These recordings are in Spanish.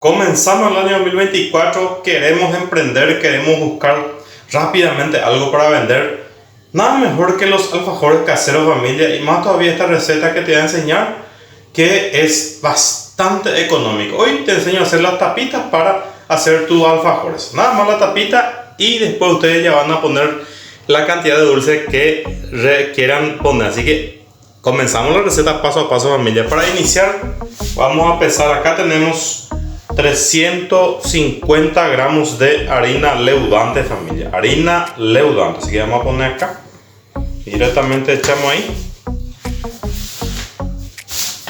Comenzamos el año 2024, queremos emprender, queremos buscar rápidamente algo para vender. Nada mejor que los alfajores caseros, familia, y más todavía esta receta que te voy a enseñar, que es bastante económico. Hoy te enseño a hacer las tapitas para hacer tus alfajores. Nada más la tapita y después ustedes ya van a poner la cantidad de dulce que quieran poner. Así que comenzamos la receta paso a paso, familia. Para iniciar vamos a empezar. Acá tenemos 350 gramos de harina leudante, familia. Harina leudante. Así que vamos a poner acá. Directamente echamos ahí.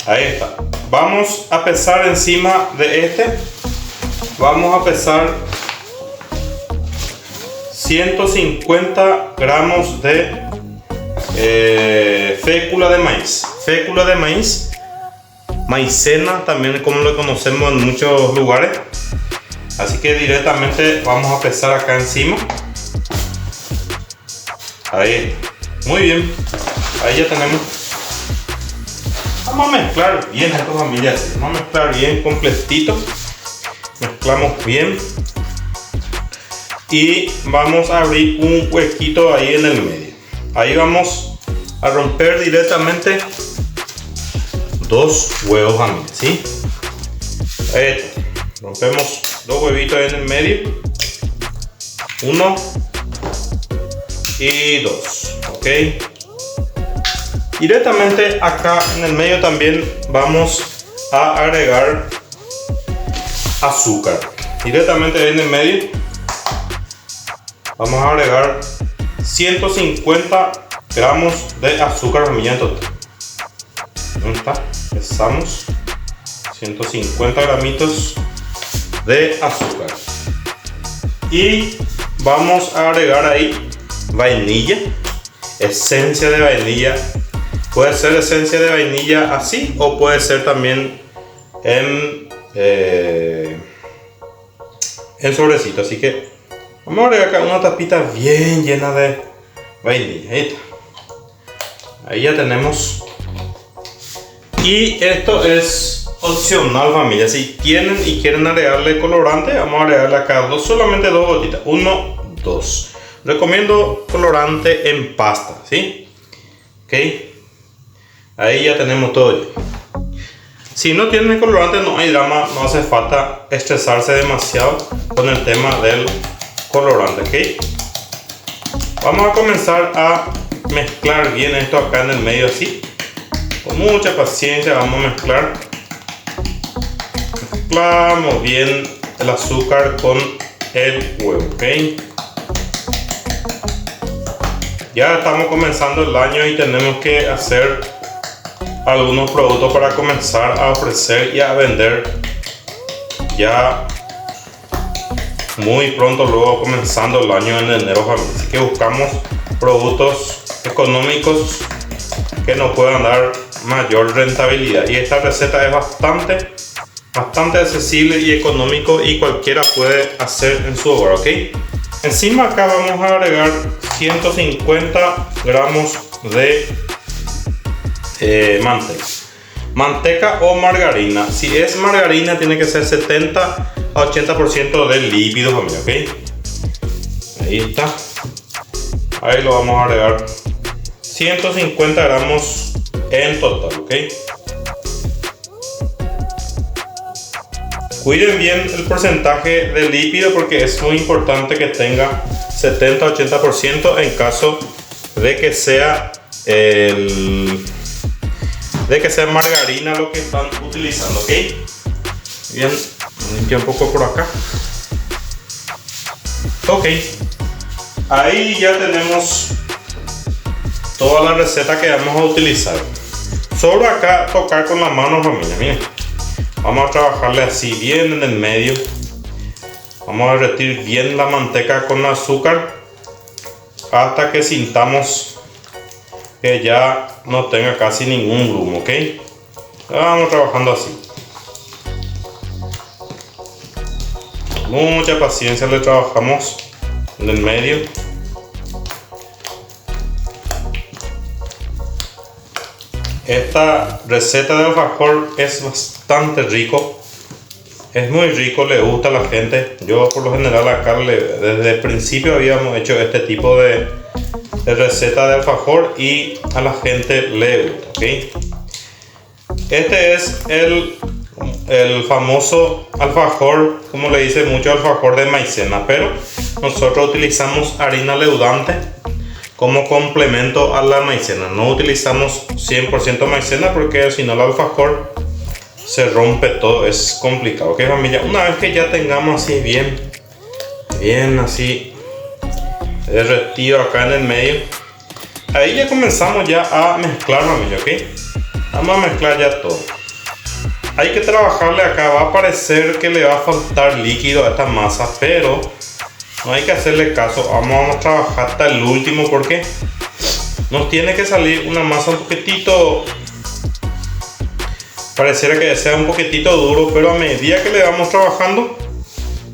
Ahí está. Vamos a pesar encima de este. Vamos a pesar 150 gramos de fécula de maíz. Fécula de maíz. Maicena también, como lo conocemos en muchos lugares. Así que directamente vamos a pesar acá encima. Ahí, muy bien. Ahí ya tenemos. Vamos a mezclar bien esto, familia. Vamos a mezclar bien completito. Mezclamos bien. Y vamos a abrir un huequito ahí en el medio. Ahí vamos a romper directamente 2 huevos, familia, ¿sí? Ahí está. Rompemos 2 huevitos ahí en el medio. 1 y 2, ok. Directamente acá en el medio también vamos a agregar azúcar. Directamente ahí en el medio vamos a agregar 150 gramos de azúcar, familia, en total. Ahí está, pesamos 150 gramitos de azúcar y vamos a agregar ahí vainilla, esencia de vainilla. Puede ser esencia de vainilla así o puede ser también en sobrecito. Así que vamos a agregar acá una tapita bien llena de vainilla. Ahí está. Ahí ya tenemos. Y esto es opcional, familia. Si tienen y quieren agregarle colorante, vamos a agregarle acá solamente 2 gotitas. 1, 2. Recomiendo colorante en pasta, ¿sí? Ok. Ahí ya tenemos todo. Si no tienen colorante, no hay drama. No hace falta estresarse demasiado con el tema del colorante, ¿ok? Vamos a comenzar a mezclar bien esto acá en el medio así. Con mucha paciencia vamos a mezclar. Mezclamos bien el azúcar con el huevo, ¿ok? Ya estamos comenzando el año y tenemos que hacer algunos productos para comenzar a ofrecer y a vender ya muy pronto, luego comenzando el año en enero, familia. Así que buscamos productos económicos que nos puedan dar mayor rentabilidad, y esta receta es bastante accesible y económico y cualquiera puede hacer en su hogar, ¿ok? Encima acá vamos a agregar 150 gramos de manteca o margarina. Si es margarina tiene que ser 70 a 80% de lípido, familia, ¿ok? Ahí está. Ahí lo vamos a agregar 150 gramos en total, ¿ok? Cuiden bien el porcentaje de lípido porque es muy importante que tenga 70-80% en caso de que sea margarina lo que están utilizando, ¿ok? Bien, limpia un poco por acá. Ok, ahí ya tenemos toda la receta que vamos a utilizar. Solo acá tocar con la mano, familia. Miren, vamos a trabajarle así bien en el medio. Vamos a derretir bien la manteca con azúcar hasta que sintamos que ya no tenga casi ningún grumo, ¿ok? Vamos trabajando así. Mucha paciencia le trabajamos en el medio. Esta receta de alfajor es bastante rico. Es muy rico, le gusta a la gente. Yo por lo general acá desde el principio habíamos hecho este tipo de receta de alfajor y a la gente le gusta, ¿okay? Este es el famoso alfajor, como le dice mucho, alfajor de maicena, pero nosotros utilizamos harina leudante como complemento a la maicena. No utilizamos 100% maicena porque si no el alfajor se rompe todo, es complicado, ¿ok, familia? Una vez que ya tengamos así bien así derretido acá en el medio, ahí ya comenzamos ya a mezclar, familia, ¿ok? Vamos a mezclar ya todo. Hay que trabajarle acá, va a parecer que le va a faltar líquido a esta masa, pero no hay que hacerle caso. Vamos a trabajar hasta el último porque nos tiene que salir una masa un poquitito, pareciera que sea un poquitito duro, pero a medida que le vamos trabajando,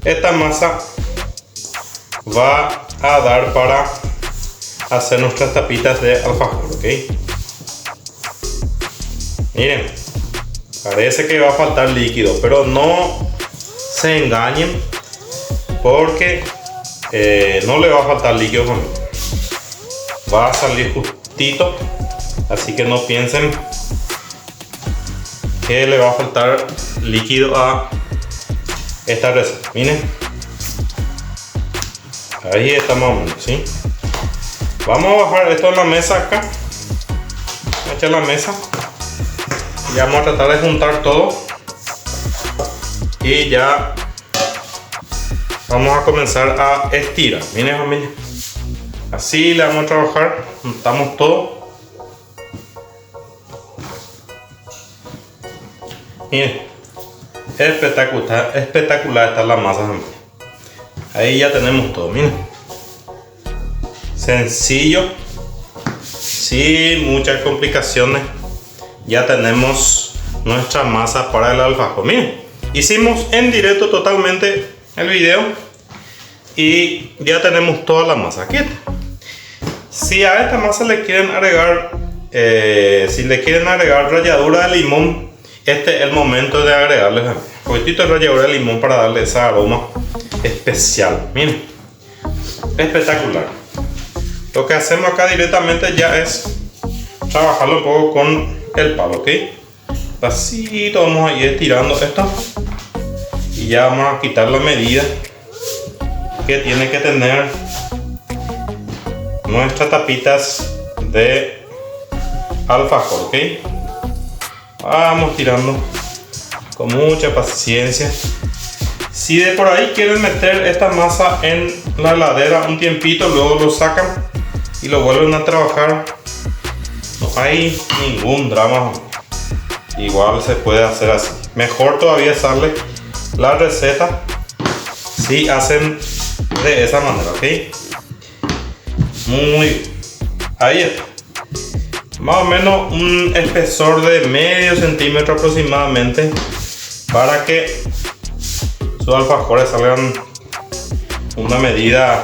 esta masa va a dar para hacer nuestras tapitas de alfajor, ¿ok? Miren, parece que va a faltar líquido, pero no se engañen porque no le va a faltar líquido, va a salir justito, así que no piensen que le va a faltar líquido a esta receta. Miren, ahí estamos, ¿sí? Vamos a bajar esto en la mesa acá, a echar la mesa y vamos a tratar de juntar todo y ya vamos a comenzar a estirar. Miren, familia, así le vamos a trabajar, juntamos todo. Miren, espectacular está la masa, familia. Ahí ya tenemos todo, miren, sencillo, sin muchas complicaciones. Ya tenemos nuestra masa para el alfajor. Miren, hicimos en directo totalmente el video y ya tenemos toda la masa aquí. Si a esta masa le quieren agregar ralladura de limón, este es el momento de agregarle un poquitito de ralladura de limón para darle ese aroma especial. Miren, espectacular. Lo que hacemos acá directamente ya es trabajarlo un poco con el palo, ¿ok? Así vamos a ir estirando esto y ya vamos a quitar la medida que tiene que tener nuestras tapitas de alfajor, ¿ok? Vamos tirando con mucha paciencia. Si de por ahí quieren meter esta masa en la heladera un tiempito, luego lo sacan y lo vuelven a trabajar, no hay ningún drama, igual se puede hacer así. Mejor todavía sale la receta si hacen de esa manera, ¿ok? Muy bien, ahí está. Más o menos un espesor de medio centímetro aproximadamente para que sus alfajores salgan una medida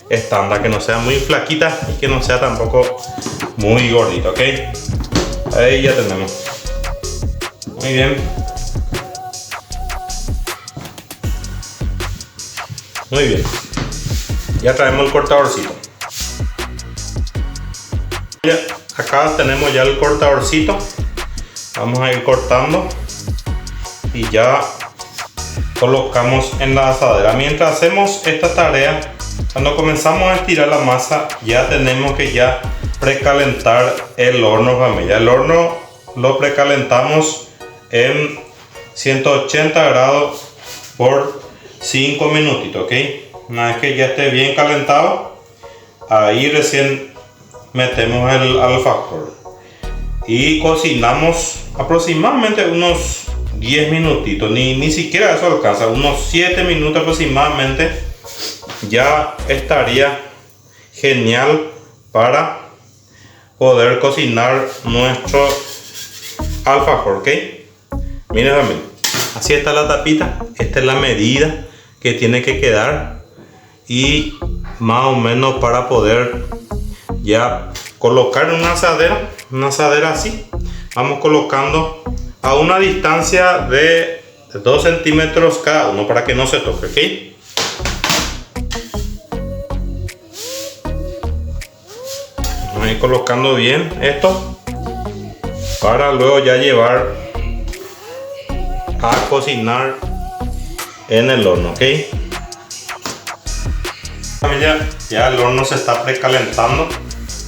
estándar, que no sea muy flaquita y que no sea tampoco muy gordita, ¿ok? Ahí ya tenemos. Muy bien. Muy bien. Ya traemos el cortadorcito. Acá tenemos ya el cortadorcito. Vamos a ir cortando y ya colocamos en la asadera. Mientras hacemos esta tarea, cuando comenzamos a estirar la masa, ya tenemos que ya precalentar el horno, familia. El horno lo precalentamos en 180 grados por 5 minutitos, ¿ok? Una vez que ya esté bien calentado, ahí recién metemos el alfajor y cocinamos aproximadamente unos 10 minutitos, ni siquiera eso alcanza, unos 7 minutos aproximadamente. Ya estaría genial para poder cocinar nuestro alfajor, ¿ok? Miren, también así está la tapita, esta es la medida que tiene que quedar y más o menos para poder ya colocar en una asadera así. Vamos colocando a una distancia de de 2 centímetros cada uno para que no se toque, ¿ok? Vamos a ir colocando bien esto para luego ya llevar a cocinar en el horno, ¿ok? Familia, ya el horno se está precalentando.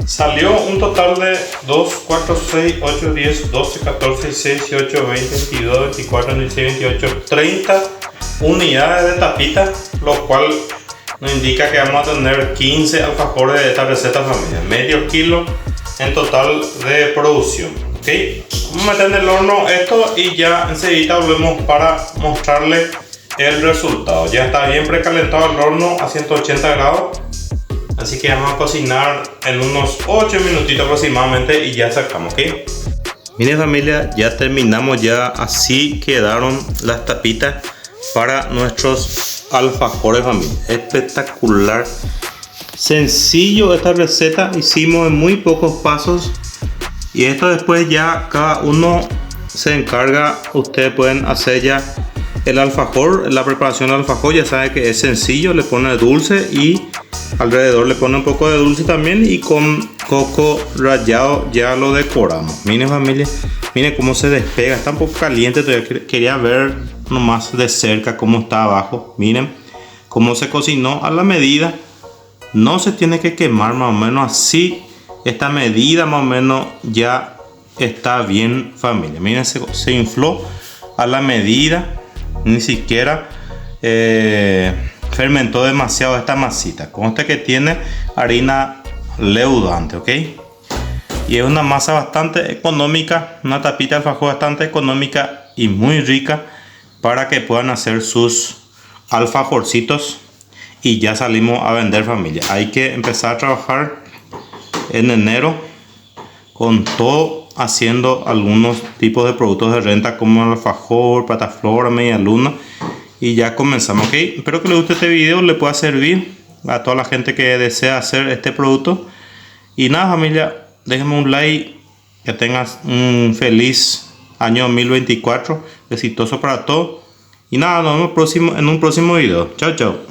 Salió un total de 2, 4, 6, 8, 10, 12, 14, 16, 18, 20, 22, 24, 26, 28, 30 unidades de tapita, lo cual nos indica que vamos a tener 15 alfajores de esta receta, familia. Medio kilo en total de producción, ¿ok? Vamos a meter en el horno esto y ya enseguida volvemos para mostrarle el resultado. Ya está bien precalentado el horno a 180 grados. Así que vamos a cocinar en unos 8 minutitos aproximadamente y ya sacamos, ¿ok? Miren familia, ya terminamos, ya así quedaron las tapitas para nuestros alfajores, familia. Espectacular, sencillo esta receta, hicimos en muy pocos pasos y esto después ya cada uno se encarga. Ustedes pueden hacer ya el alfajor, la preparación del alfajor, ya saben que es sencillo, le pone dulce y alrededor le pone un poco de dulce también y con coco rallado ya lo decoramos. Miren familia, miren cómo se despega, está un poco caliente, todavía quería ver nomás de cerca cómo está abajo. Miren cómo se cocinó a la medida, no se tiene que quemar, más o menos así, esta medida más o menos ya está bien familia. Miren, se infló a la medida, ni siquiera fermentó demasiado esta masita. Conste que tiene harina leudante, ¿ok? Y es una masa bastante económica, una tapita de alfajor bastante económica y muy rica para que puedan hacer sus alfajorcitos. Y ya salimos a vender familia. Hay que empezar a trabajar en enero con todo, haciendo algunos tipos de productos de renta como el alfajor, plataflora, media luna. Y ya comenzamos, ¿ok? Espero que les guste este video, le pueda servir a toda la gente que desea hacer este producto. Y nada familia, déjenme un like, que tengas un feliz año 2024, exitoso para todos. Y nada, nos vemos en un próximo video. Chao, chao.